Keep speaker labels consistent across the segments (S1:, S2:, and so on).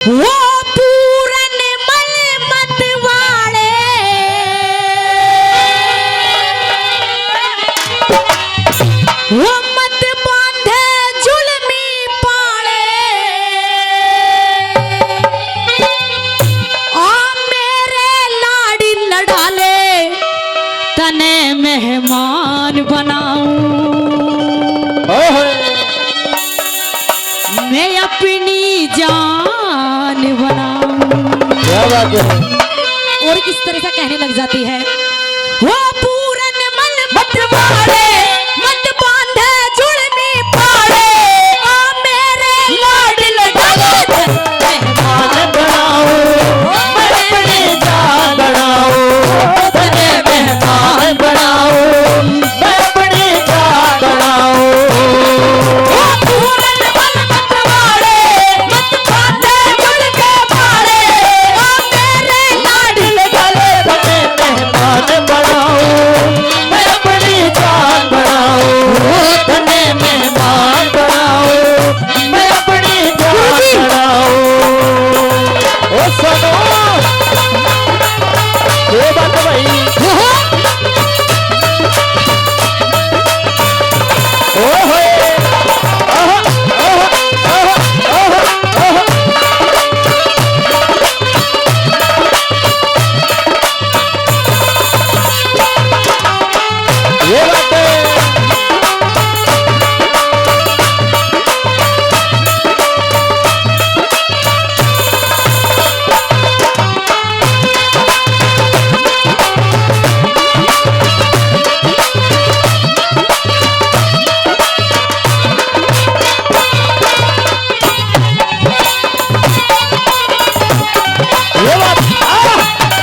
S1: वो पूरन मल मत वाले वो मत बांधे जुल्मी पाले आ मेरे लाड़ी लड़ाले तने मेहमान बनाऊं मैं अपनी जान बनाऊं।
S2: क्या बात है।
S1: और किस तरह से कहने लग जाती है वो पूरन मन मत वाले मत बांधे जुल्मी पाले आ मेरे लाड लड़ाले
S2: मेहमान बनाओ मैं अपनी जान बनाओ तने मेहमान बनाओ मैं अपनी जान बनाओ
S1: वो पूरन मन मत वाले मत बांधे जुल्मी पाले आ मेरे लाड लड़ाले
S2: तने मेहमान बनाओ मैं अपनी जान बनाओ तने मेहमान बनाओ मैं अपनी जान बनाओ। ओ सुनो ये बात है भाई। ओहो आहा आहा आहा आहा ये बात है। ये बात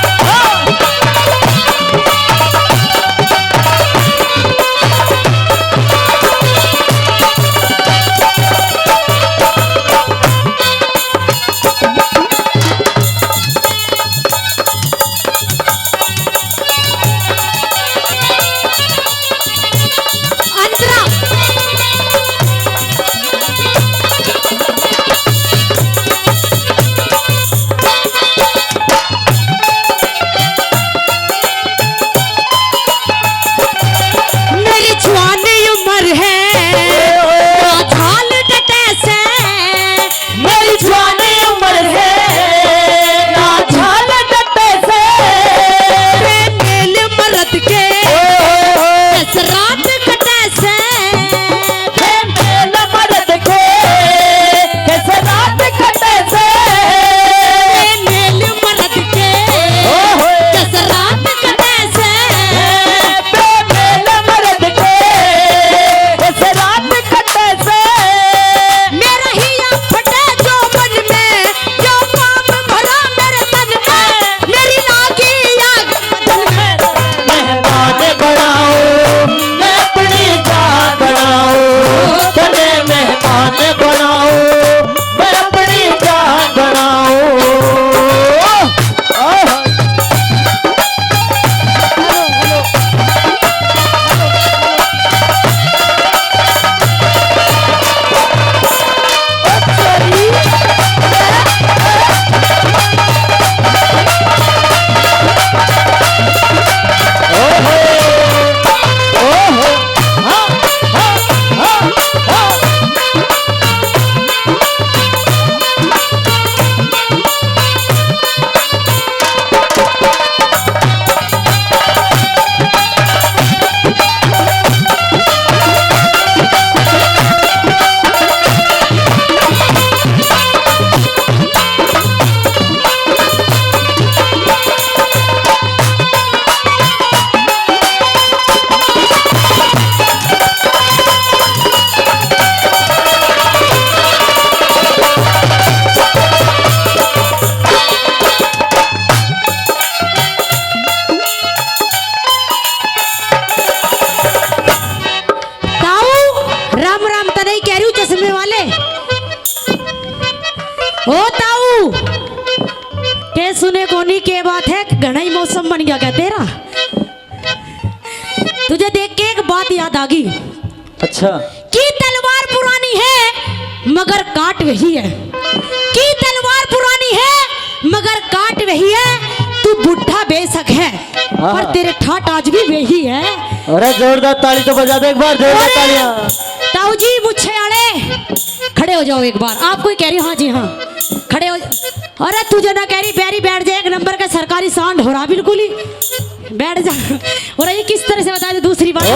S1: अंतरा मेरी जवानी उम्र है झाल डटे से
S2: मेरी जवानी उम्र है ना झाल डटे से
S1: मेल मरद के दस रात कटे से
S2: मेल मर्द के कैसे रात कटे से
S1: मेल मरद के दस रात कटे से
S2: मेल मर्द के कैसे रात कटे से
S1: मेरा हिया फटे जो मन में जो काम भरा मेरे तन में मेरी नागी आग बदन में
S2: मेहमान बनाओ मैं अपनी जान बनाओ तने मेहमान बनाओ मैं अपनी जान बनाओ। आहा। ओहो ओहो हाँ हाँ हाँ हाँ।
S1: ताऊ राम राम तने कह रही हूँ चश्मे वाले ओ ताऊ के सुने कोनी के बात है घना ही मौसम बन गया क्या तेरा। तुझे देख के एक बात याद आ गई
S2: अच्छा
S1: कि तलवार पुरानी है मगर काट वही है कि तलवार पुरानी है मगर काट वही है। तू बुढ़ा बेशक है
S2: हाँ।
S1: पर तेरे ठाट आज भी वही है।
S2: अरे जोरदार ताली तो बजा दे एक बार, जोरदार तालियां।
S1: ताऊ जी मुझे आड़े खड़े हो जाओ एक बार। आप कोई कह रही हो? हाँ जी हाँ खड़े हो। अरे तुझे ना कह रही बैरी बैठ जाए, एक नंबर का सरकारी सांड हो रहा बिल्कुल ही, बैठ जा। और ये किस तरह से बता दे दूसरी बात।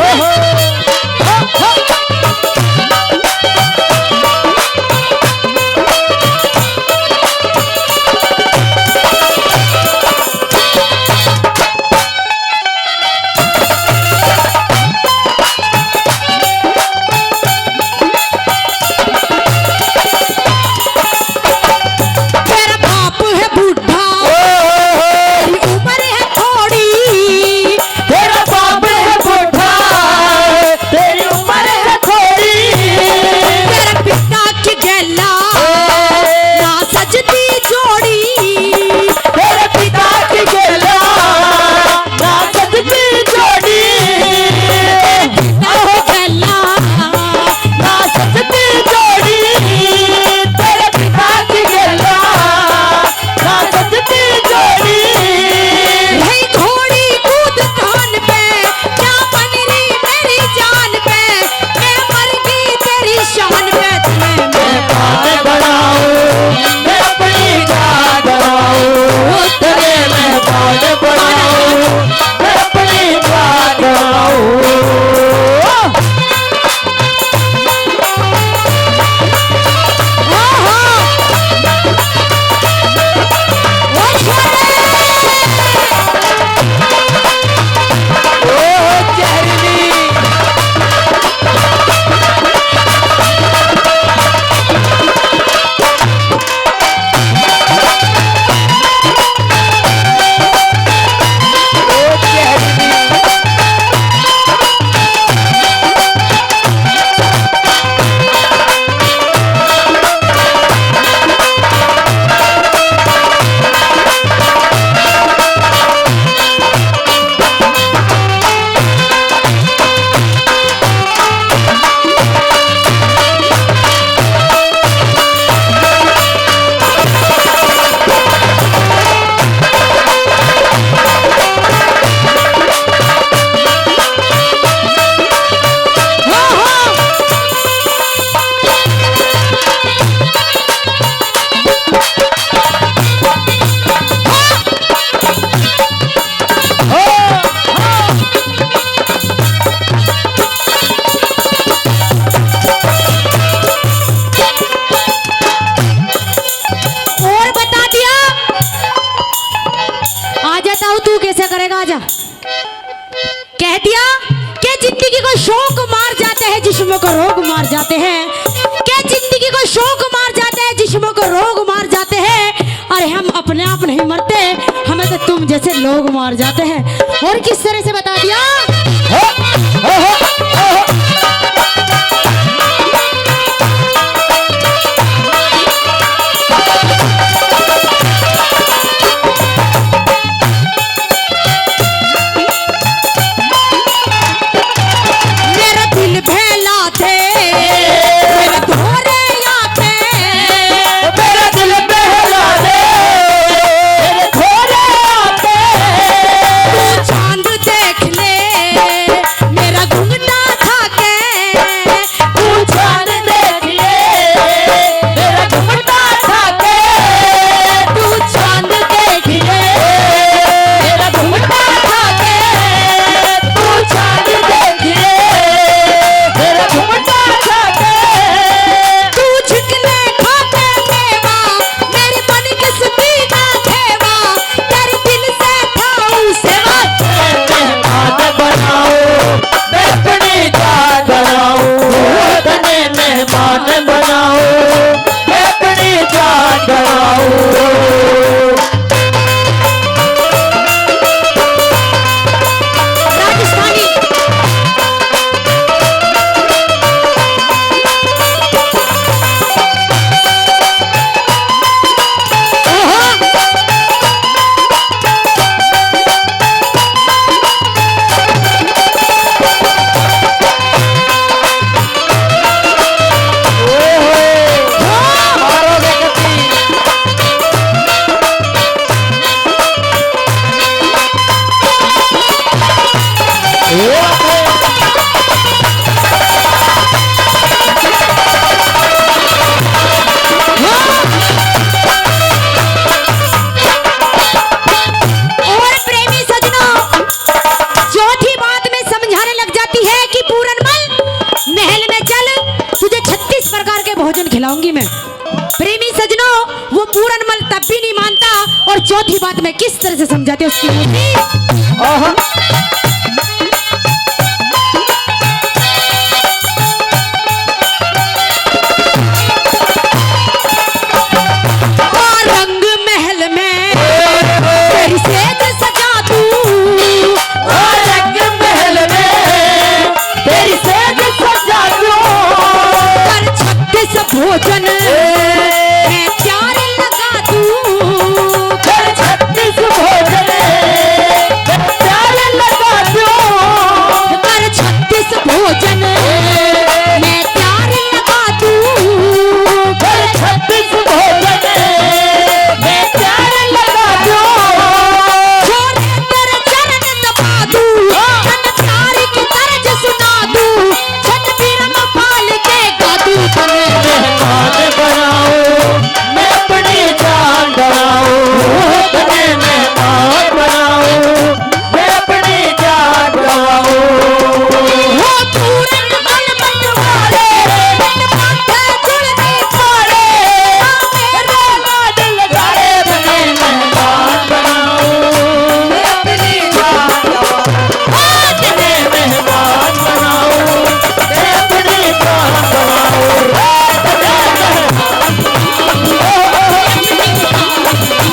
S1: कह दिया कि जिंदगी को शौक मार जाते हैं, जिस्मों को रोग मार जाते हैं। कि जिंदगी को शौक मार जाते हैं, जिस्मों को रोग मार जाते हैं। अरे हम अपने आप नहीं मरते, हमें तो तुम जैसे लोग मार जाते हैं। और किस तरह से बता दिया। चांद देख ले मेरा घुंघटा था के और चौथी बात मैं किस तरह से समझाती हूँ उसकी मूर्ति।
S2: आहा।
S1: और रंग महल में तेरी सेज सजा दूं,
S2: और रंग महल में तेरी सेज सजा दूं,
S1: कर 36 भोजन मैं प्यार लगा दूं,
S2: कर 36 भोजन मैं प्यार लगा दूं,
S1: कर 36 भोजन मैं प्यार लगा दूं,
S2: कर 36 भोजन मैं प्यार लगा दूं,
S1: छोरे तेरे चरण दबा दूं, तन प्यार की तर्ज सुना दूं, छठ बीरम पाल के गा दूं तने।
S2: मेहमान बनाओ मैं अपनी जान बनाऊं, तने मेहमान बनाओ मैं अपनी जान बनाऊं।
S1: वो पूरन मन मतवाले, मन माथे जुलमी पाले,
S2: मेरे लाड लगाए तने मेहमान बनाऊं मैं अपनी जान बनाऊं, तने मेहमान बनाऊं मैं अपनी जान बनाऊं,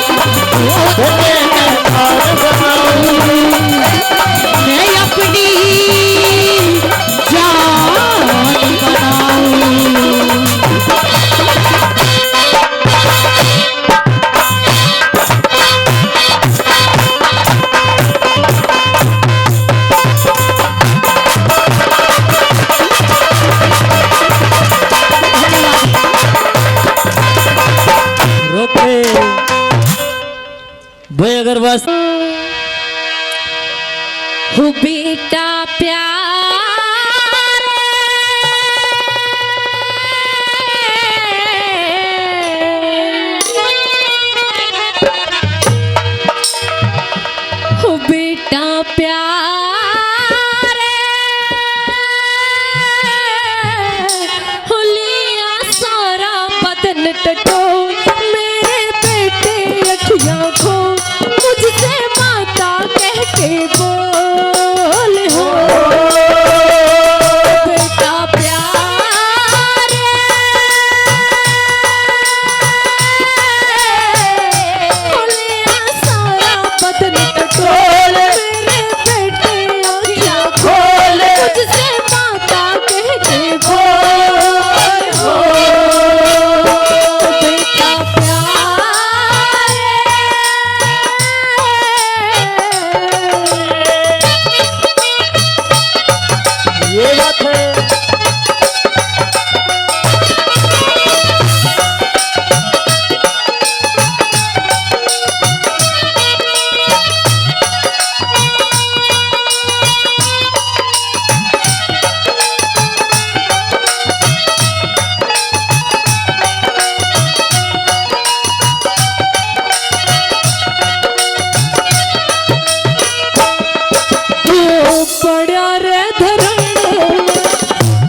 S2: तने मेहमान बनाऊं।
S1: मैं अपनी जान बनाऊं।
S2: रोके भाई अगर बस
S1: हो बेटा प्यार हो बेटा प्यार हो लिया सारा बदन टटोल, मेरे बेटे अखियां खो मुझसे माता कह के बोल हो बेटा प्यार हो लिया सारा बदन टटोल, मेरे बेटे अखियां खोल मुझसे माता कह के बोल हो बेटा प्यार।
S2: ये बात है।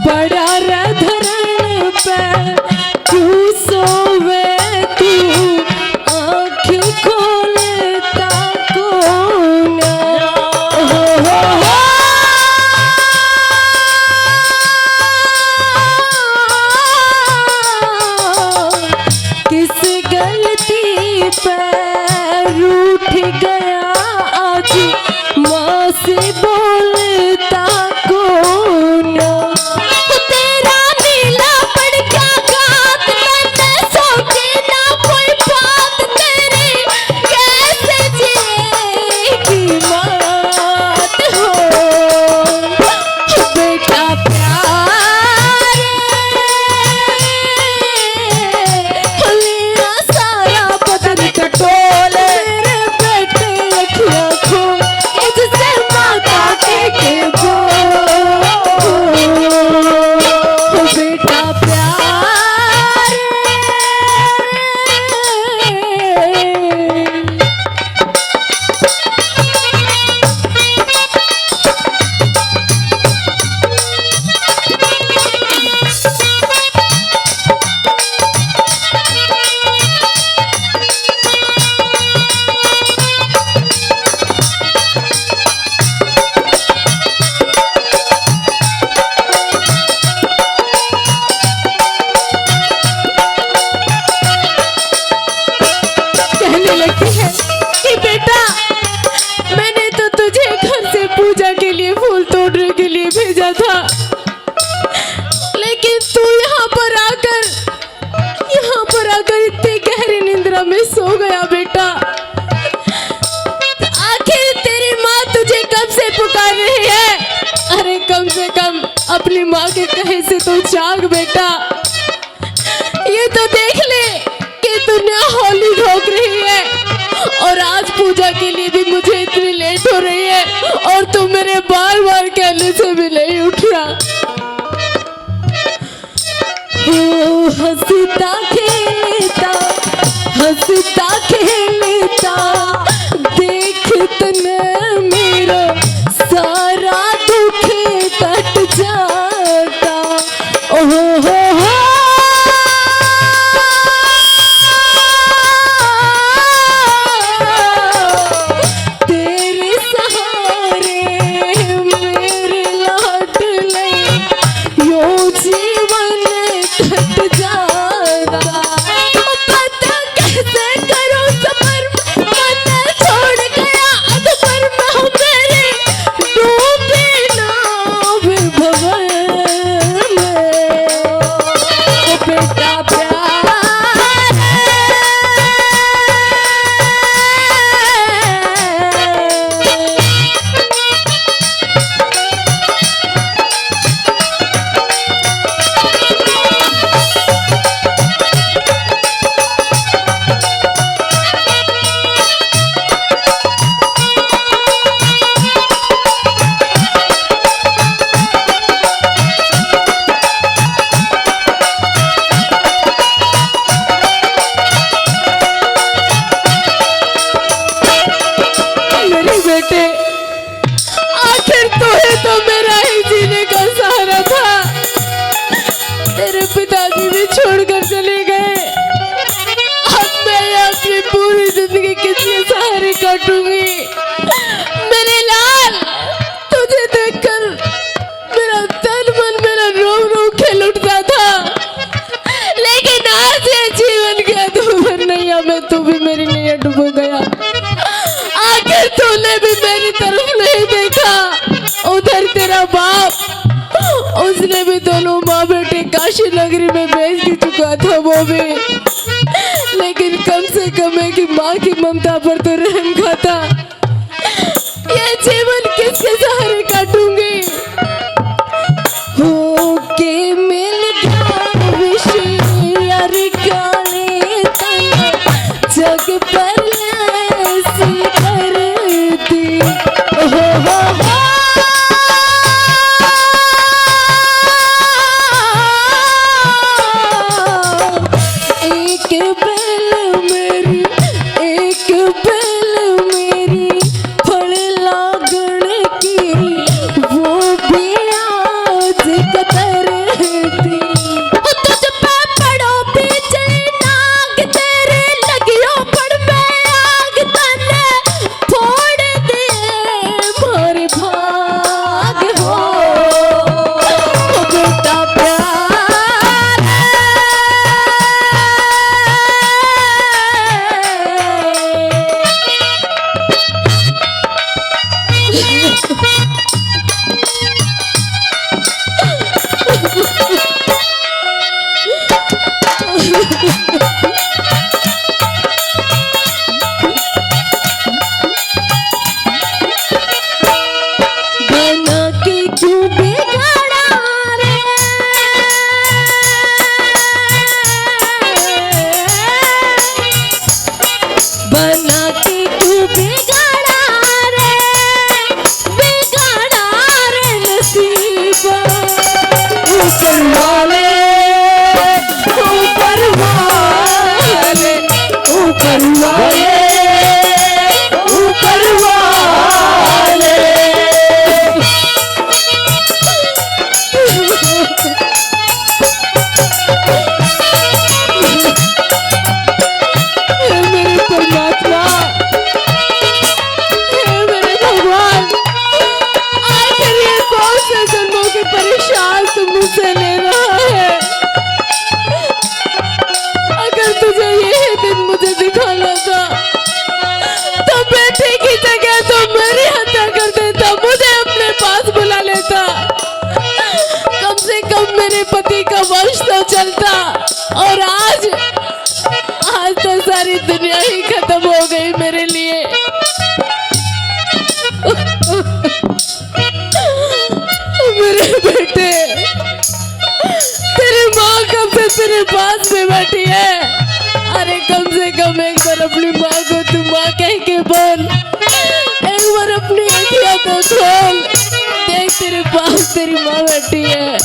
S1: बड़ा रे धरण पे क्यों सोवे तू, आँखें खोलता कौन किस गलती पे रूठ गया आज माँ से बोलता कौन, तेरा नीला पड़ क्या गात मैंने सोची ना कोई बात तेरी कैसे जिएगी मात हो बेटा प्यार हो लिया सारा बदन टटोल, मेरे बेटे कहने लगती है कि बेटा, मैंने तो तुझे घर से पूजा के लिए फूल तोड़ने के लिए भेजा था, लेकिन तू यहाँ पर आकर इतनी गहरी निंद्रा में सो गया बेटा। आखिर तेरी माँ तुझे कब से पुकार रही है? अरे कम से कम अपनी माँ के कहे से तो जाग बेटा। ये तो देख ले कि दुनिया होली ढोक रही है और आज पूजा के लिए भी मुझे इतनी लेट हो रही है और तू मेरे बार बार कहने से भी नहीं उठ रहा। हंसता खेलता देख तने मेरा सारा दुख कट जाता। ओहो हो तेरे सहारे मेरे लाडले यो जीवन कट जाता। पता कैसे करूं सफर, मन छोड़ गया अधपर में मेरे डूबे नाव भंवर में। ओ बेटा प्यार बेटे, आखिर तू ही तो मेरा ही जीने का सहारा था। तेरे पिताजी भी छोड़कर चले गए, अब मैं अपनी पूरी जिंदगी किसके सहारे काटूंगी? मेरे लाल, तुझे देखकर मेरा तन मन मेरा रोम खेल उठता था, लेकिन आज ये जीवन के अधूर नैया में तू भी मेरी नैया डूब गया। आखिर तूने भी मेरी तरफ नहीं देखा। उधर तेरा बाप, उसने भी दोनों माँ बेटे काशी नगरी में भेज दी चुका था वो भी, लेकिन कम से कम है कि माँ की ममता पर तो रहम खाता। ये जीवन किसके सहारे काटूंगी? हो के मिल गया विषयार काले तन, जग पर ऐसी करती। हो एक बेल मेरी फल लागण की, वो भी आज कतरती। तुझ पे पड़ो बिजली नाग, तेरे लगियो पड़ में आग, तने फोड़ दे मोर भाग हो। ओ बेटा प्यार बना के क्यों बिगाड़ा रे? बना के क्यों बिगाड़ा रे? बिगाड़ा रे नसीबा। ऊपर वाले, ऊपर वाले, ऊपर वाले, ऊपर वाले। हे मेरे परमात्मा, हे मेरे भगवान, आखिर ये कौन से जन्मों के परेशान तुम मुझसे ले रहा है? अगर तुझे ये दिन मुझे दिखाना था तो चलता, और आज तो सारी दुनिया ही खत्म हो गई मेरे लिए। मेरे बेटे, तेरी माँ कब से तेरे पास में बैठी है। अरे कम से कम एक बार अपनी माँ को तू माँ कह के बोल, एक बार अपनी अखियाँ तो खोल, देख तेरे पास तेरी माँ बैठी है।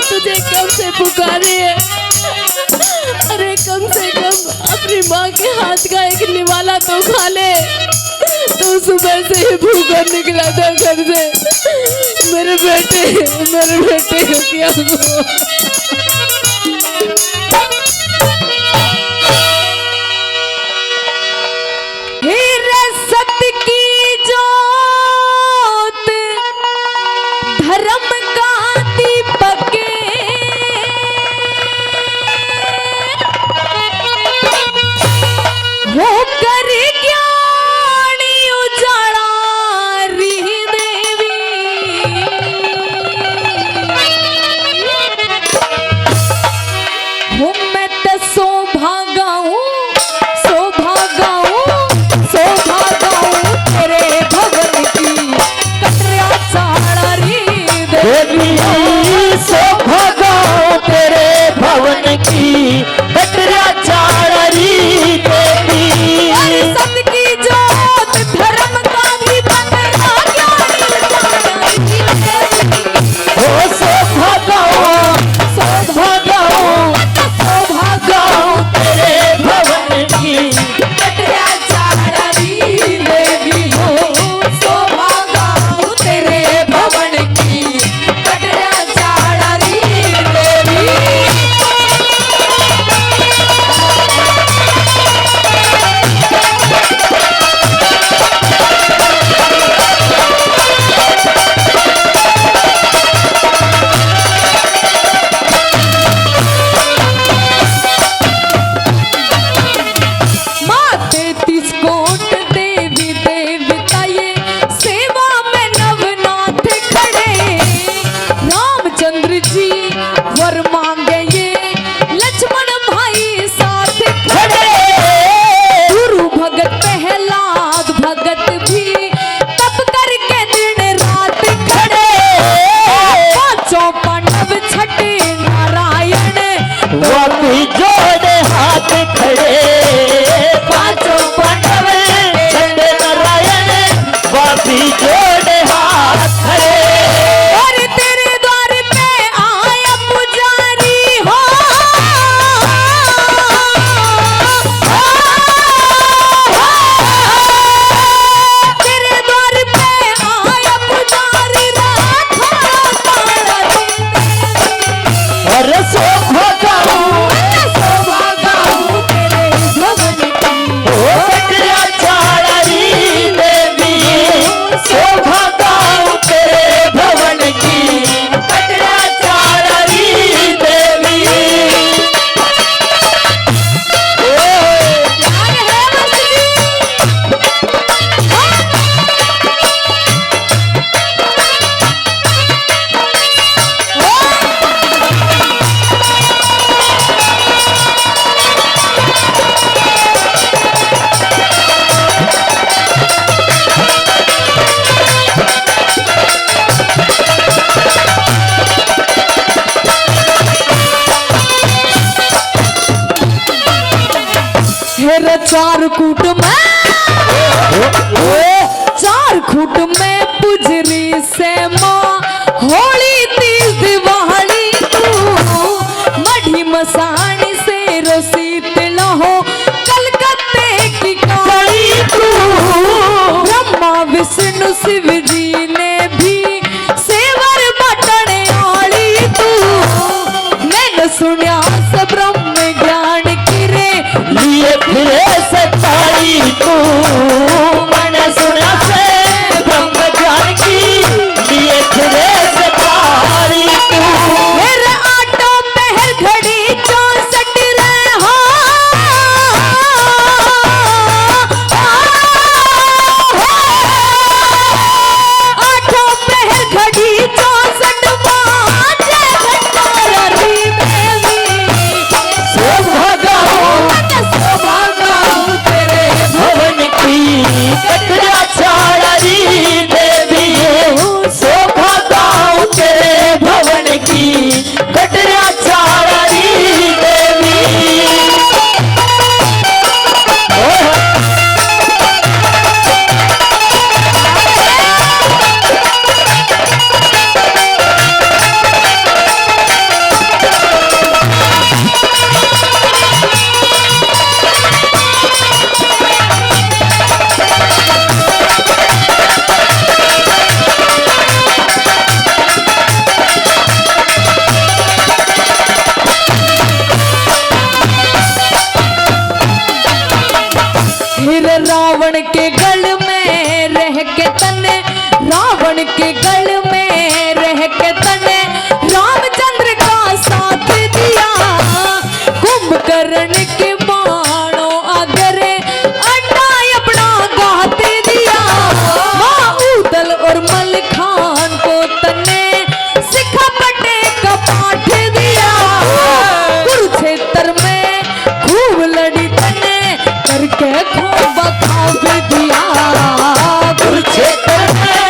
S1: तुझे कब से पुकारे है। अरे कम से कम अपनी माँ के हाथ का एक निवाला तो खा ले। तो सुबह से ही भूखा निकला था घर से। मेरे बेटे क्या हुआ? सत्य की जोत धर्म का दीपक वो कर ज्ञानी उजाड़ा री देवी। वो मैं तो सौभागा हूँ तेरे भवन की कटरिया चाड़ा री देवी।
S2: सौभागा तेरे भवन की कटरिया चाड़ा री देवी।
S1: सत्य की जोत धर्म का दीपक
S2: ओ सौभागा तेरे भवन की
S1: कटरिया चाड़ा री देवी हो। सौभागा तेरे भवन की कटरिया चाड़ा री देवी।
S2: जोड़े हाथ खड़े पांचों
S1: चार कूट में पुजरी से माँ होली तीज दिवाली तू मढ़ी मसानी से रोसी तिला हो कलकत्ते की काली तू ब्रह्मा विष्णु शिव जी ने भी सेवर बटने आली तू मैंने सुनिया से ब्रह्म ज्ञान की रे
S2: लिए फिरे सच्चाई तू मैंने सुना से ब्रह्म ज्ञान की लिए फिरे सच्चाई तू
S1: मेरे आटो पहर घड़ी 64 रे आठों पहर घड़ी 64 बाजे घंटा री देवी
S2: शोभा गाऊं तेरे भवन की कटरा चाड़ी देवी शोभा गाऊं तेरे भवन की कटरा चाड़ी देवी
S1: फिर रावण के गल में रह के तने रावण के गल में रह के तने रामचंद्र का साथ दिया कुंभकर्ण के बाणों अगरे अंडा अपना गाते दिया माँ उदल और मलखान को तने सिखा पटे का पाठ दिया कुरुक्षेत्र में खूब लड़ी तने करके खूब खाब दिया
S2: कुरुक्षेत्र में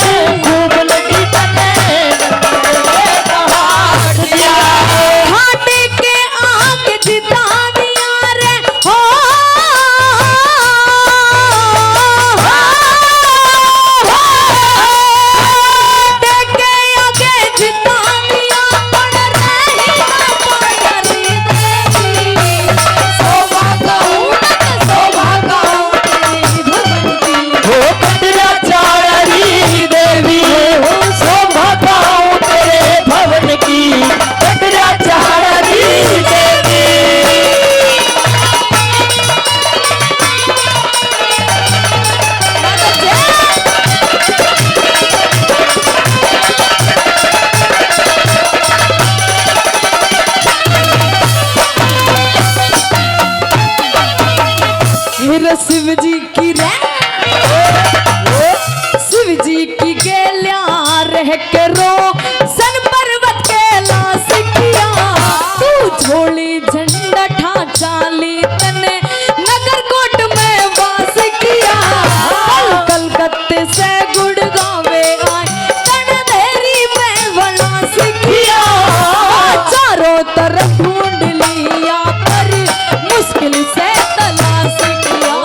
S2: खूब लगी तने हाथ दिया
S1: घाटे के आगे जिता दिया रे हो घाटे के आगे जिता दिया पड़ रही देवी शोभा गाऊं तेरी भवन की
S2: हो कटरा चाड़ी देवी शोभा गाऊं तेरे भवन की कटरा चाड़ी देवी
S1: फिर शिव जी की रे शिव जी की गेल्या रह के रो सन पर्वत के लाश किया तू झोली झंडा ठा चाली तने नगर कोट में वास किया कलकत्ते से गुड़गांव आए तन देरी में वनास किया चारों तरफ ढूंढ लिया पर मुश्किल से तलाश किया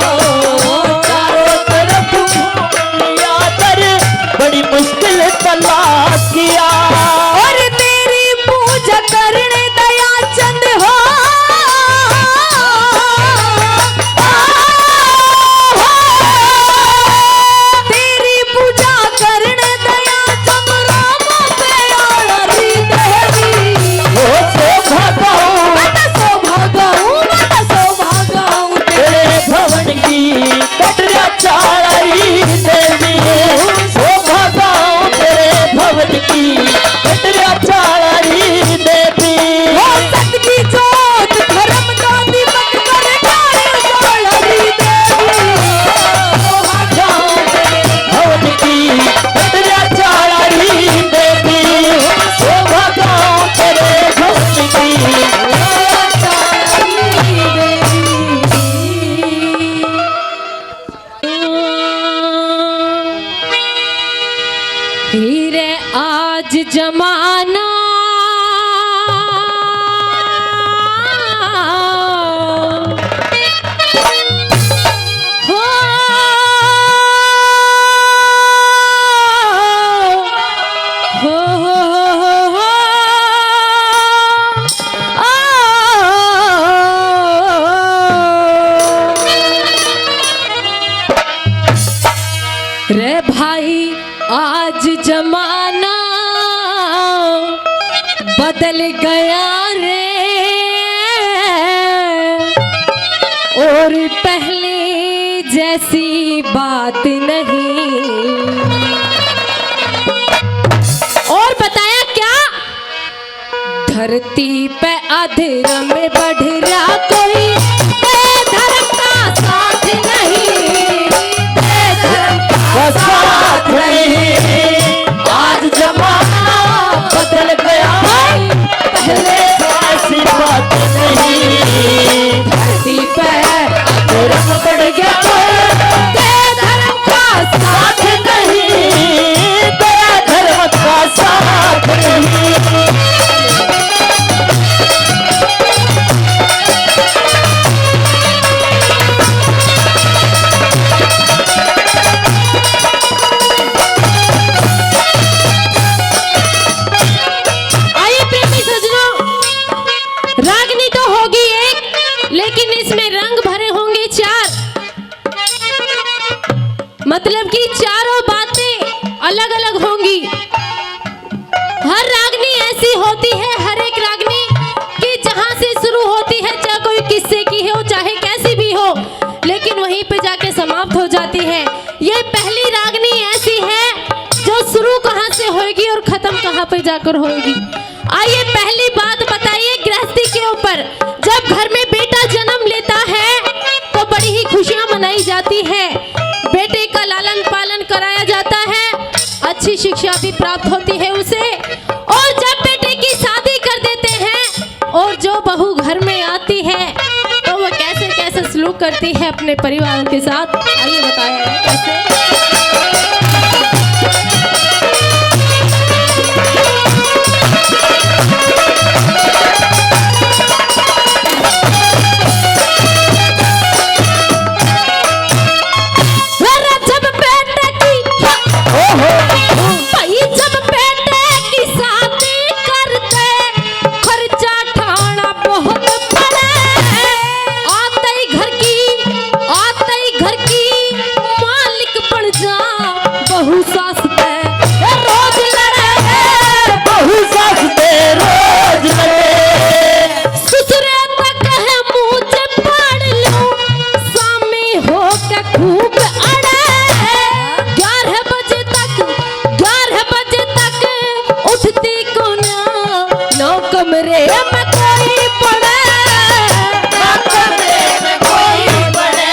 S2: चारों तरफ लिया कर बड़ी मुश्किल तलाश किया
S1: और तेरी पूजा करने दया चंद हो तेरी पूजा करने दया चंद राम पे आड़ी देवी
S2: हो शोभा गाऊं
S1: शोभा गाऊं
S2: तेरे भवन की कटरा चाड़ी देवी शोभा गाऊं तेरे भवन की कटरा चाड़ी देवी
S1: हो सत की जोत धर्म का दीपक कर डाले जोड़ी देवी शोभा गाऊं
S2: भवन की कटरा चाड़ी देवी शोभा गाऊं तेरे भवन की
S1: फिर आज जमाना रे भाई आज जमाना बदल गया रे, और पहले जैसी बात नहीं। और बताया क्या, धरती पे अधर्म बढ़ रहा, कोई धर्म का साथ नहीं, धर्म का
S2: साथ नहीं। आज जमाना बदल गया, पहले ऐसी बात नहीं।
S1: धरती पे
S2: धर्म बढ़ गया,
S1: धर्म का
S2: साथ नहीं, धर्म का साथ नहीं।
S1: आइए प्रेमी सज्जनों, रागनी तो होगी एक, लेकिन इसमें रंग भरे होंगे चार। मतलब कि चारों बातें अलग अलग होंगी। हर रागनी ऐसी होती है, हर एक रागनी कि जहां से शुरू होती है, चाहे कोई किस्से की हो, चाहे कैसी भी हो, लेकिन वहीं पे जाके समाप्त हो जाती है। ये पहली रागनी ऐसी है जो शुरू कहां से होगी और खत्म कहां पे जाकर होगी। आइए पहली बात बताइए गृहस्थी के ऊपर। जब घर में बेटा जन्म लेता है तो बड़ी ही खुशियां मनाई जाती है, बेटे का लालन पालन कराया जाता है, अच्छी शिक्षा भी प्राप्त होती है उसे। और जब बेटे की शादी कर देते हैं और जो बहू घर में आती है तो वो कैसे कैसे सलूक करती है अपने परिवार के साथ, आइए बताया कैसे। कमरे में कोई पड़े, कमरे में कोई पड़े,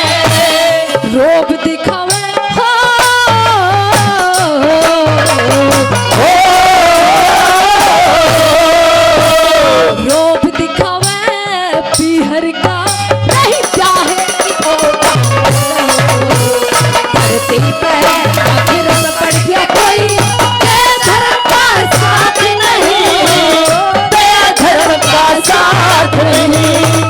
S1: रोब दिखावे हो, रोब दिखावे पीहर का नहीं चाहे धरती पे आखिर में पड़ गया कोई, धर्म का साथ नहीं,
S2: धर्म का साथ नहीं।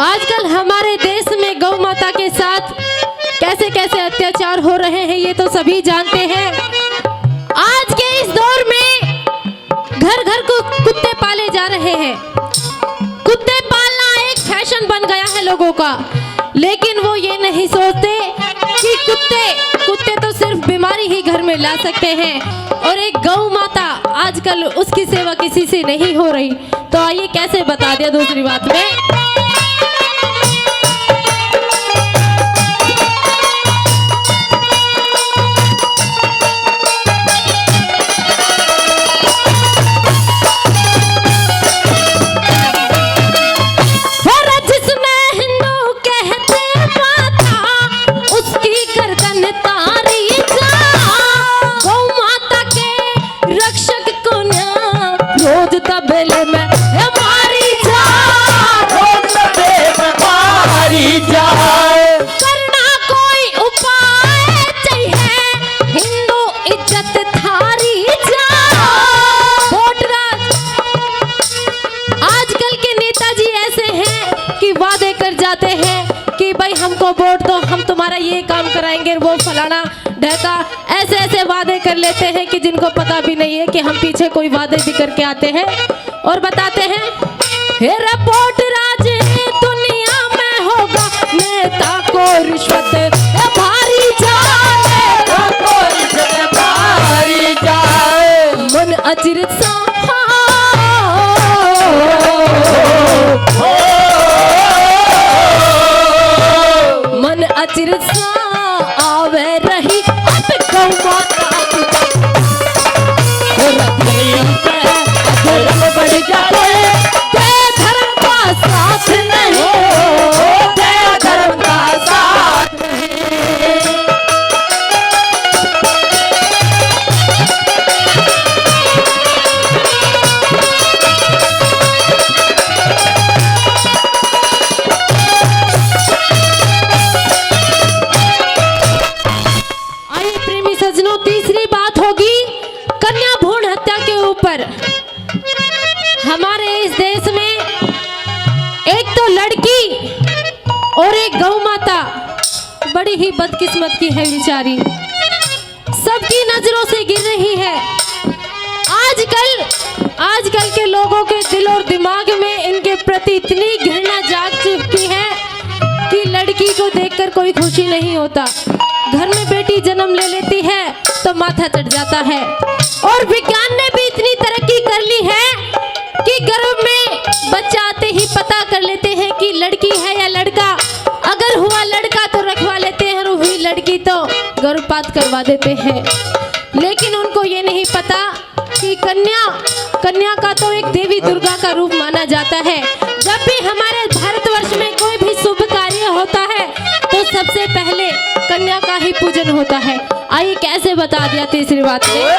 S1: आजकल हमारे देश में गौ माता के साथ कैसे कैसे अत्याचार हो रहे हैं ये तो सभी जानते हैं। आज के इस दौर में घर घर को कुत्ते पाले जा रहे हैं। कुत्ते पालना एक फैशन बन गया है लोगों का, लेकिन वो ये नहीं सोचते कि कुत्ते तो सिर्फ बीमारी ही घर में ला सकते हैं, और एक गौ माता आजकल उसकी सेवा किसी से नहीं हो रही। तो आइए कैसे बता दिया दूसरी बात में। रोज तबेले में हमारी जान वोट दो, हम तुम्हारा ये काम कराएंगे, वो फलाना ढका, ऐसे ऐसे वादे कर लेते हैं कि जिनको पता भी नहीं है कि हम पीछे कोई वादे भी करके आते हैं और बताते हैं। हे रिपोर्ट राज दुनिया में होगा, नेता को रिश्वत भारी जाए,
S2: को रिश्वत भारी जाए,
S1: मन अचिरत सा मन अचिरत सा आवे रही अब गौ माता
S2: धर्म बढ़ जाए,
S1: धर्म का साथ नहीं,
S2: धर्म का साथ
S1: आइए प्रेमी सज्जनों, तीसरी बात होगी कन्या भ्रूण हत्या के ऊपर। हमारे इस देश में एक तो लड़की और एक गौ माता बड़ी ही बदकिस्मत की है बेचारी, सबकी नजरों से गिर रही है। आजकल के लोगों के दिल और दिमाग में इनके प्रति इतनी घृणा जाग चुकी है कि लड़की को देखकर कोई खुशी नहीं होता। घर में बेटी जन्म ले लेती है तो माथा चढ़ जाता है। और विज्ञान ने भी इतनी तरक्की कर ली है कि गर्भ में बच्चा आते ही पता कर लेते हैं कि लड़की है या लड़का। अगर हुआ लड़का तो रखवा लेते हैं और हुई लड़की तो गर्भपात करवा देते हैं। लेकिन उनको ये नहीं पता कि कन्या का तो एक देवी दुर्गा का रूप माना जाता है। जब भी हमारे भारतवर्ष में कोई भी शुभ कार्य होता है तो सबसे पहले कन्या का ही पूजन होता है। आइए कैसे बता दिया तीसरी बात में।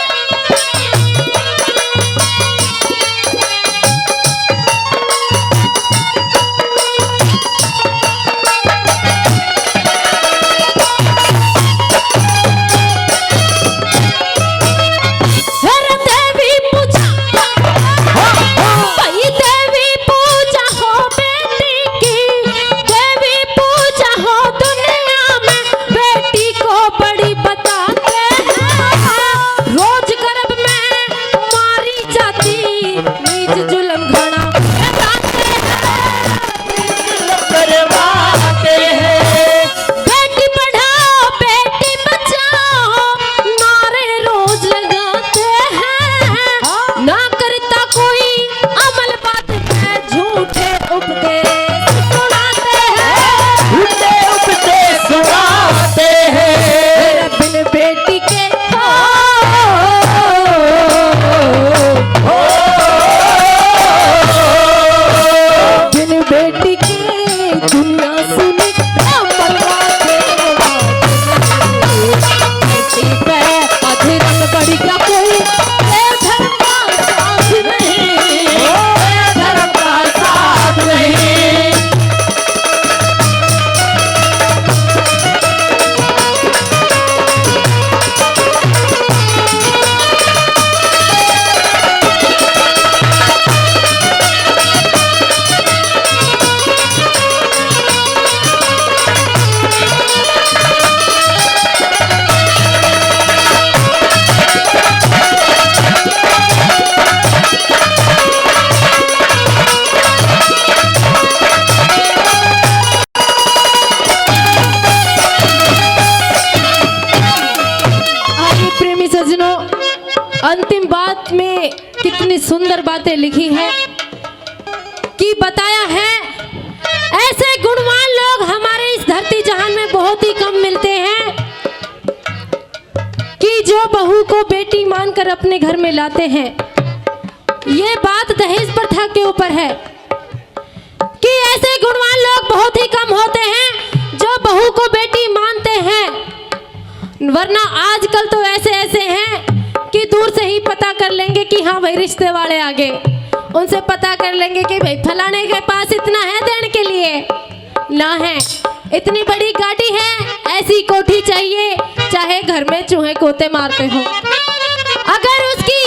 S1: अंतिम बात में कितनी सुंदर बातें लिखी है कि बताया है ऐसे गुणवान लोग हमारे इस धरती जहान में बहुत ही कम मिलते हैं कि जो बहू को बेटी मानकर अपने घर में लाते हैं। ये बात दहेज प्रथा के ऊपर है कि ऐसे गुणवान लोग बहुत ही कम होते हैं जो बहू को बेटी मानते हैं। वरना आजकल तो ऐसे हैं कि दूर से ही पता कर लेंगे कि हाँ भाई रिश्ते वाले आ गए, उनसे पता कर लेंगे कि भाई फलाने के पास इतना है देने के लिए, ना है इतनी बड़ी गाड़ी है, ऐसी कोठी चाहिए, चाहे घर में चूहे कोते मारते हो। अगर उसकी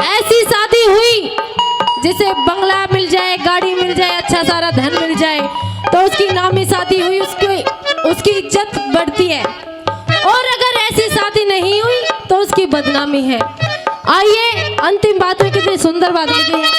S1: ऐसी शादी हुई जिसे बंगला मिल जाए, गाड़ी मिल जाए, अच्छा सारा धन मिल जाए, तो उसकी नामी शादी हुई, उसकी इज्जत बढ़ती है, और अगर ऐसी शादी नहीं हुई तो उसकी बदनामी है। आइए अंतिम बात में कितनी सुंदर बात लिखी है।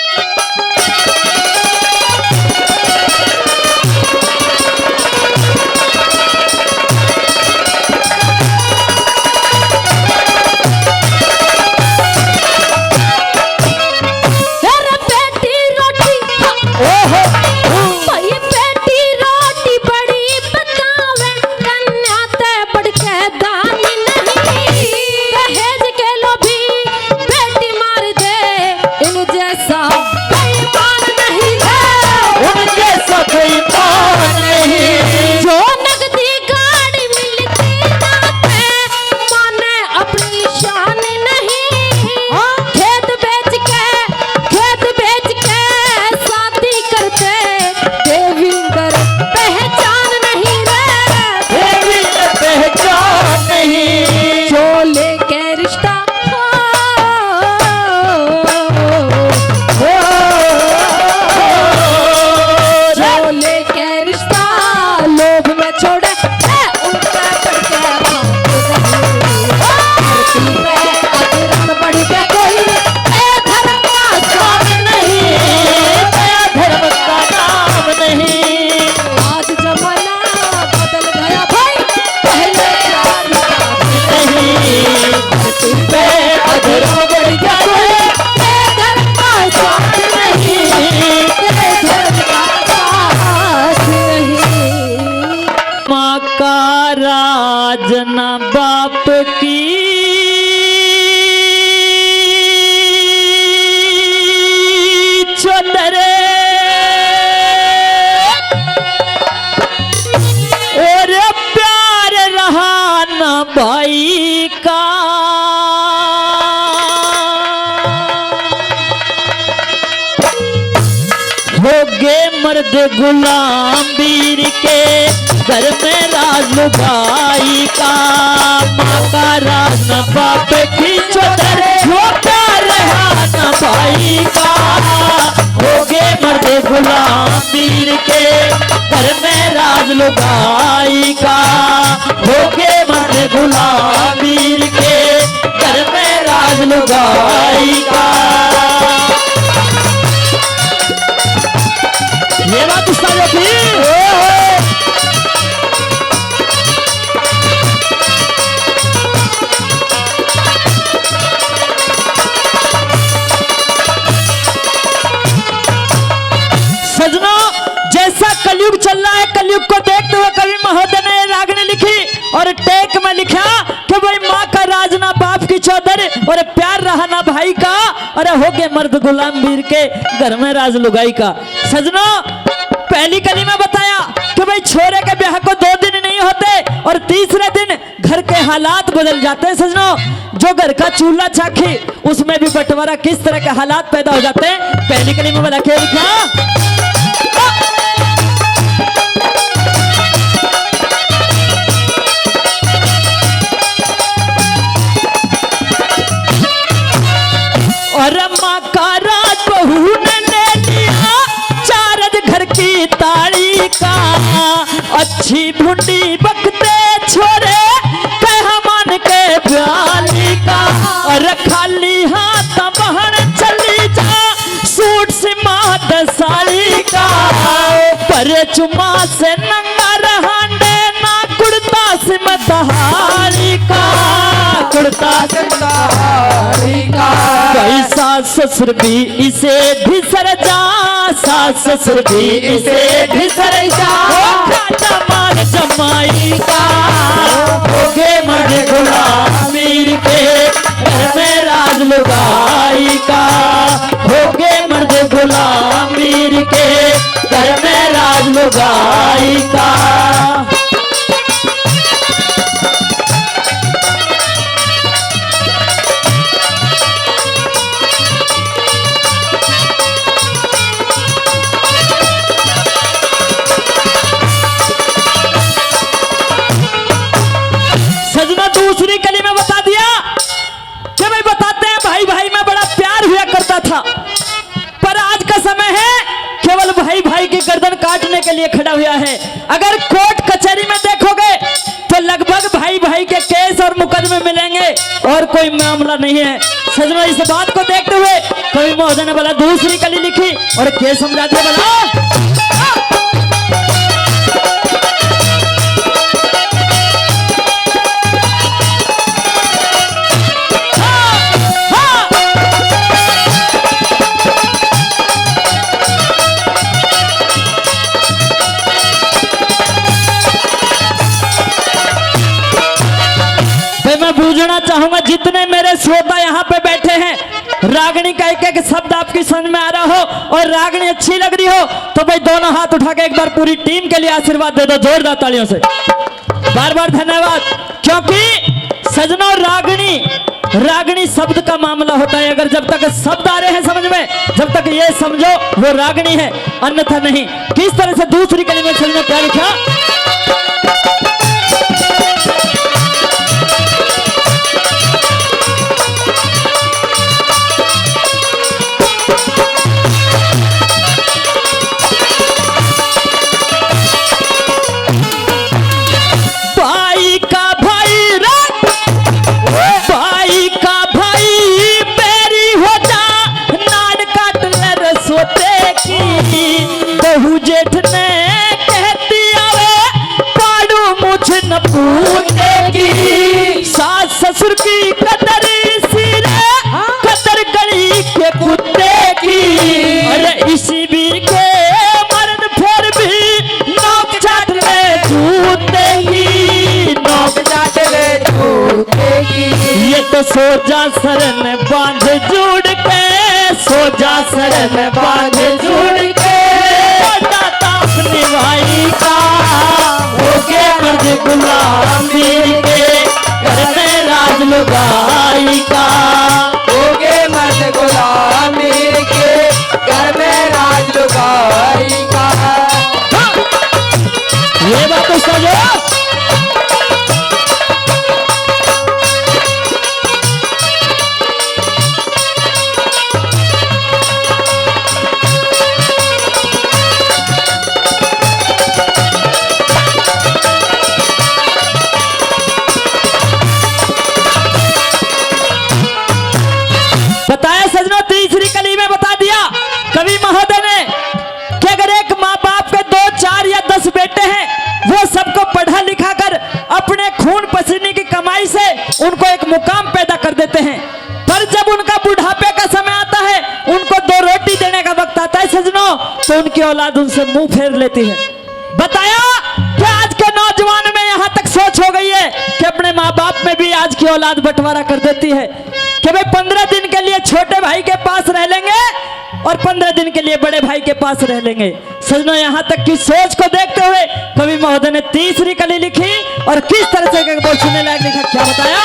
S2: राजना बाप की चोदरे और प्यार रहा न भाई का, हो गे मर्द गुलाम वीर के घर में राज लुगाई का। माँ का राज न बाप की चोदर, हो प्यार रहा न भाई का, हो गे मर्द गुलाम वीर के घर में राज लुगाई का, हो गे मर्द गुलाम वीर के घर में राज लुगाई का। ये बात उस्ताद थी। सजनों, जैसा कलयुग चल रहा है, कलयुग को देखते हुए कवि महोदय ने रागनी लिखी और टेक में लिखा कि भाई माँ का राज ना बाप की चौधर और प्यार रहा ना भाई का, अरे हो गए मर्द गुलाम वीर के घर में राज लुगाई का। सजनों, पहली कली में बताया कि भाई छोरे के ब्याह को 2 दिन नहीं होते और तीसरे दिन घर के हालात बदल जाते हैं। सजनों, जो घर का चूल्हा चाखी उसमें भी बंटवारा किस तरह के हालात पैदा हो जाते हैं, पहली कली में बता के लिखा। और माँ का राज बहू ने ले लिया चारज घर की ताड़ी का, अच्छी भुंडी बकते छोरे कह मान के प्याली का, और खाली हाथ बहन चली जा सूट से मात साड़ी का, पर चुमा से नंगा रहांडे ना कुर्ता से मतहारी का, कुर्ता से मतहारी का। भाई सास ससुर भी इसे ढिसर जा, सास ससुर भी इसे ढिसर जा, खाटा माल जमाई का, होगे मर्द गुलाम वीर के घर में राज लुगाई का, होगे मर्द गुलाम वीर के घर में राज लुगाई का। दूसरी कली में बता दिया कि भाई बताते हैं भाई भाई में बड़ा प्यार हुआ करता था, पर आज का समय है केवल भाई भाई की गर्दन काटने के लिए खड़ा हुआ है। अगर कोर्ट कचहरी में देखोगे लगभग भाई भाई के केस और मुकदमे मिलेंगे और कोई मामला नहीं है। सजनों, इस बात को देखते हुए कवि महोदय ने बोला दूसरी कली लिखी और केस समझा दिया। बोला पूछना चाहूंगा जितने मेरे श्रोता यहाँ पे बैठे हैं, रागनी का एक एक शब्द आपकी समझ में आ रहा हो और रागनी अच्छी लग रही हो तो भाई दोनों हाथ उठा के एक बार पूरी टीम के लिए आशीर्वाद दे दो जोरदार तालियों से। बार बार धन्यवाद, क्योंकि सजनों रागनी शब्द का मामला होता है। अगर जब तक शब्द आ रहे हैं समझ में, जब तक ये समझो वो रागनी है, अन्यथा नहीं। किस तरह से दूसरी कली में सजनों क्या लिखा? बहू जेठ ने कहती आवे पाड़ू मुझ न पूछेगी, सास ससुर की कदर सिरे कदर गली के कुत्ते की। अरे इसी बीर के मर्द फिर भी नोक चाट ले जूते की, नोक चाट ले जूते की। ये तो सोजा सर में बांध जुड़ के, सोजा सर में बांध जुड़ के अपनी भाई का होके मर्द गुलामी के, घर में राज लुगाई का
S3: होगे मर्द गुलामी के, घर में राज लुगाई का।
S2: ये बात तो समझो। बताया सजनों, तीसरी कली में बता दिया कवि महोदय ने कि अगर एक माँ बाप के 2, 4 या 10 बेटे हैं, वो सबको पढ़ा लिखा कर अपने खून पसीने की कमाई से उनको एक मुकाम पैदा कर देते हैं, पर जब उनका बुढ़ापे का समय आता है, उनको 2 रोटी देने का वक्त आता है सजनों, तो उनकी औलाद उनसे मुंह फेर लेती है। बताया कि आज के नौजवान में यहाँ तक सोच हो गई है कि अपने माँ बाप में भी आज की औलाद बंटवारा कर देती है कि भाई 15 दिन के लिए छोटे भाई के पास रह लेंगे और 15 दिन के लिए बड़े भाई के पास रह लेंगे। सजनों, यहाँ तक की सोच को देखते हुए कवि महोदय ने तीसरी कली लिखी और किस तरह से बहुत सुनने लायक लिखा, क्या बताया?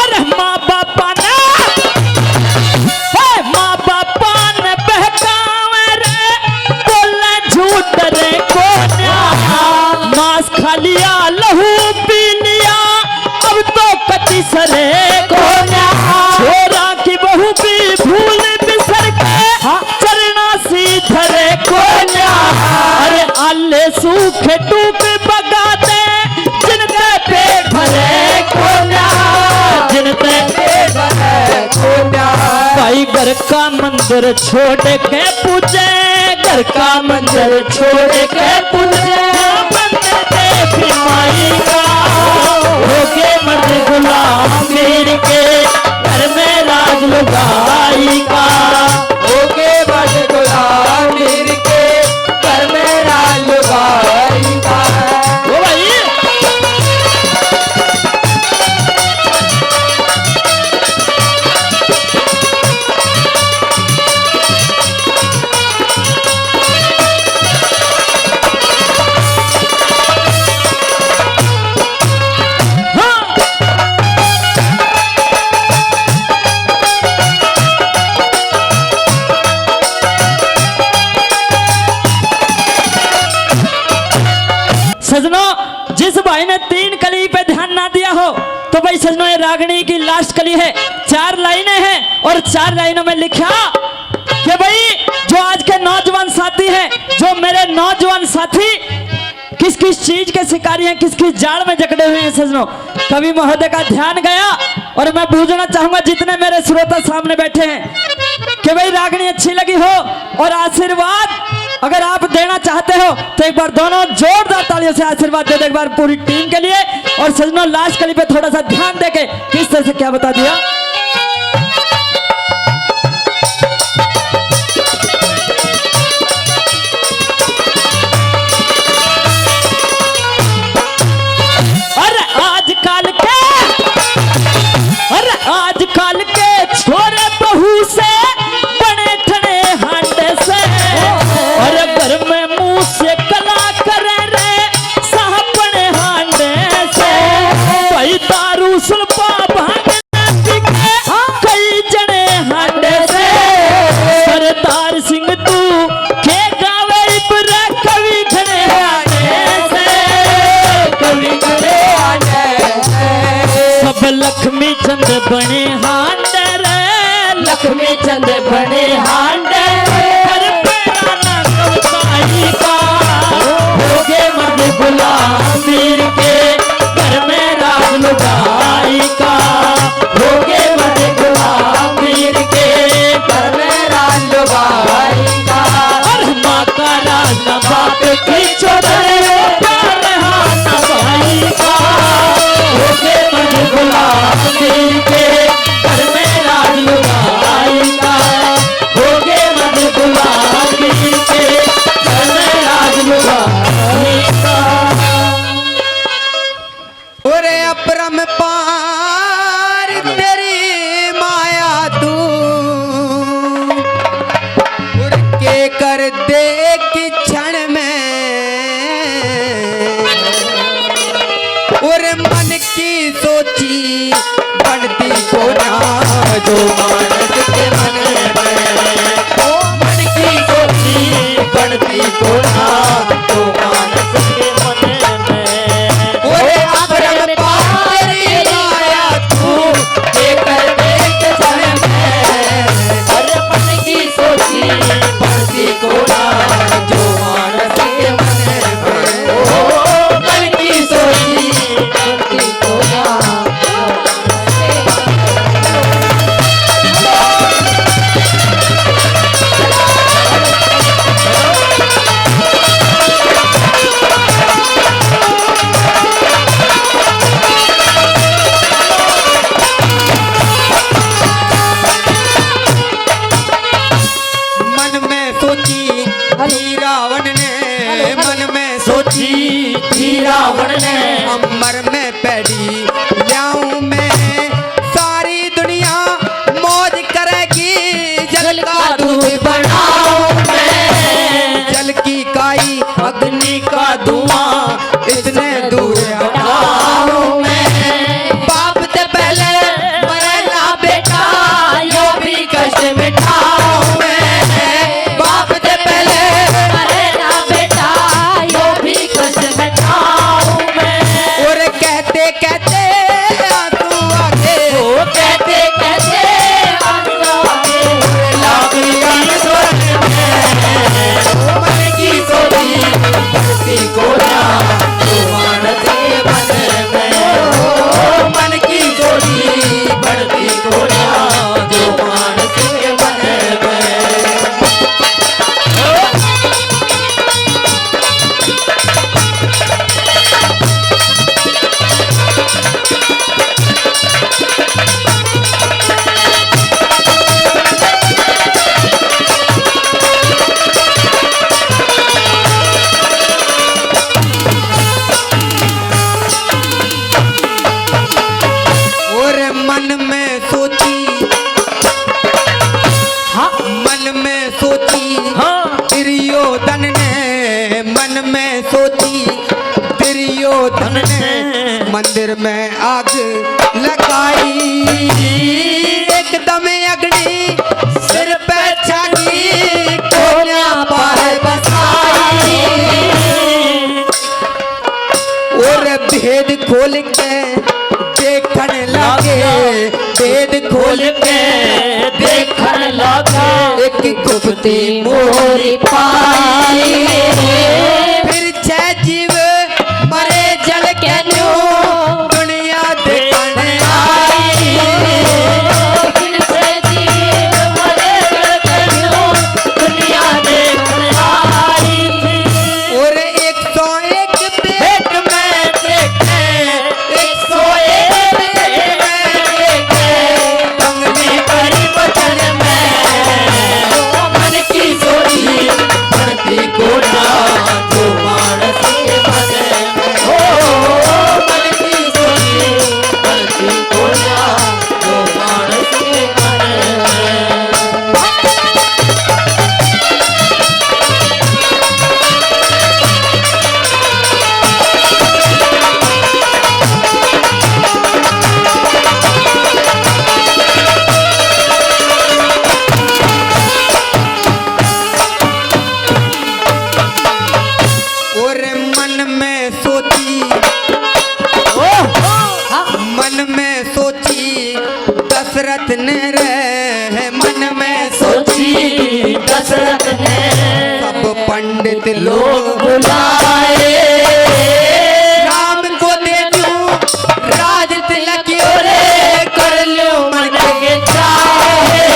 S2: अरे माँ बापा ने बहकावे रे, बोले झूठ रे को मांस खा लिया लहू पी लिया, अब तो कति सरे को छोरा की बहू भी भूल बिसर के चलना सीधरे को। अरे आले सूखे टूक बगा दे जिनके पेट भरे को, जिनके पेट भरे को। भाई घर का मंदिर छोड़ के पूजे, घर का मंदिर छोड़ के पूजे, माई का होके मर्द गुलामी के, घर में राज लुगाई का
S3: होगे मर्द गुलामी के, घर में राज लुगाई का।
S2: ओ भाई तो भाई सजनों ये रागनी की लास्ट कली है, 4 लाइनें हैं और 4 लाइनों में लिखा कि भाई जो आज के नौजवान साथी हैं, जो मेरे नौजवान साथी किस किस चीज के शिकारी हैं, किस किस जाल में जकड़े हुए हैं सजनों, कवि महोदय का ध्यान गया। और मैं पूछना चाहूंगा जितने मेरे श्रोता सामने बैठे हैं कि भाई रागनी अच्छी लगी हो और आशीर्वाद अगर आप देना चाहते हो तो एक बार दोनों जोरदार तालियों से आशीर्वाद दे दो एक बार पूरी टीम के लिए। और सजनों लास्ट कली पे थोड़ा सा ध्यान देके किस तरह से क्या बता दिया। आजकल के छोरे बहू से बने ठने हांडे से और घर में मुंह से कला करे रे साहबने हांडे से भाई दारू सुल्पा भांगना दिखे कई जने हांडे से सरदार सिंह तू के गावे इबरा कवि खड़े हांडे से कवि खड़े हांडे सब लक्ष्मी चंद बने हांडे रे लक्ष्मी चंद बने हांडे घर पे राना कवताई का होगे मर्द गुलाम वीर के घर में राज लुगाई का होगे मर्द गुलाम वीर के घर में राज लुगाई का और माँ का राज न बाप की चोदरे प्यार हाथ भाई का होगे मर्द गुलाम वीर के घर में राज लुगाई का होगे मर्द गुलाम वीर के घर में राज लुगाई का।
S3: ओरे अपरम पार तेरी माया तू उड़ के कर दे कि क्षण में और मन की सोची बनती को ना जो मानस के मन में ओ मन की सोची बनती को ना जो मानस के मन में ओरे अपरम पार तेरी माया तू के कर दे के क्षण में अरे मन की सोची बनती को ना जो मानस के मन में ओ मन की सोची बनती को ना मन में सोची थी रावण ने मन में सोची थी रावण ने अमर में पैड़ी ल्याऊं मैं सारी दुनिया मौज करेगी जल का दूध बनाऊं मैं जल की काई अग्नि का धुआं इतने दूर हटाऊं मैं बाप से पहले मरे ना बेटा यो भी कष्ट मिटाऊं मैं बाप से पहले मरे ना बेटा यो भी कष्ट मिटाऊं मैं और कहते कहते आंसू आगे ओ कहते कहते आंसू आगे लागी स्वर में मन की सोची भक्ति को ना तो मानस के मन में ओ मन की सोची बढ़ती को ना जो मानस के मन में और मन में सोची मन में सोची दुर्योधन ने मन में सोची दुर्योधन ने मंदिर में आग लगाई एकदम अग्नि सिर पे छागी कोना पर बसाई और भेद खोल के देखा भेद खोल के
S2: देखन लगे
S3: एक गुप्ती
S1: मोरी पाई
S3: फिर छह जीव मरे जल के न्यू दुनिया देखन आई
S2: से जीव मरे गयो दुनिया देखन आई थी
S3: और 101
S2: भेंट में देखे 101 भेंट में देखे
S3: कंगनी
S2: करी वचन में ओ मन की सोची बनती कोना जो मानस के मन में ओ मन की सोची बनती कोना जो मानस के मन में
S3: और मन में सोची मन में सोची दशरथ ने रहे मन में सोची
S2: सोची दशरथ ने
S3: सब पंडित
S2: लोग
S3: लोग
S2: बुलाए
S3: राम को दे दूं राज तिलक रे
S2: कर लो मन के चाहे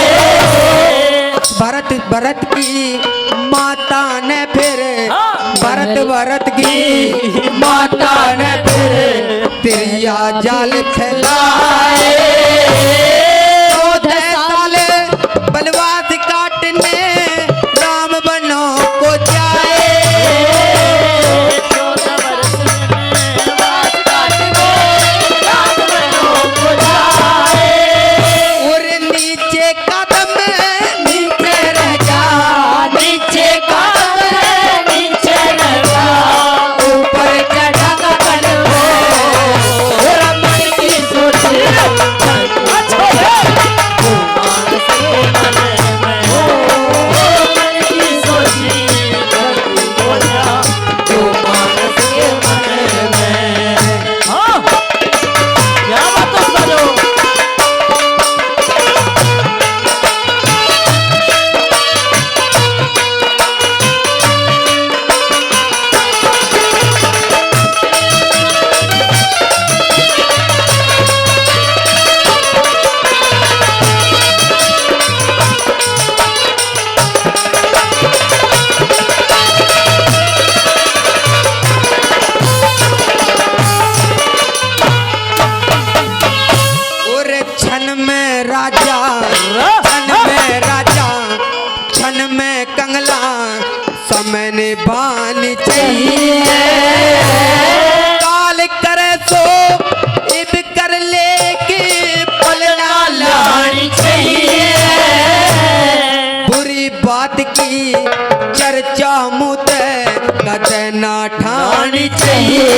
S3: भरत की माता ने फिर
S2: हाँ।
S3: भरत की माता ने फिर तिरिया जाल फैलाए 14 साल बनवास काटने राम बनों को जाए
S2: 14 वर्ष में वास काटने राम बनों को जाए
S3: और नीचे कदम नीचे रह जा
S2: नीचे कदम है नीचे लगा
S3: ऊपर चढ़ा कदम
S2: और मन की सोची अच्छा मानस के मन में मन की सोची बनती कोना जो मानस के मन में हाँ क्या बात है सालो
S3: और क्षण में राजा क्षण में कंगला समय ने बानी चाहिए काल करे सो इब कर ले के पलना
S2: लानी चाहिए
S3: बुरी बात की चर्चा मुझे कदे ना ठानी
S2: चाहिए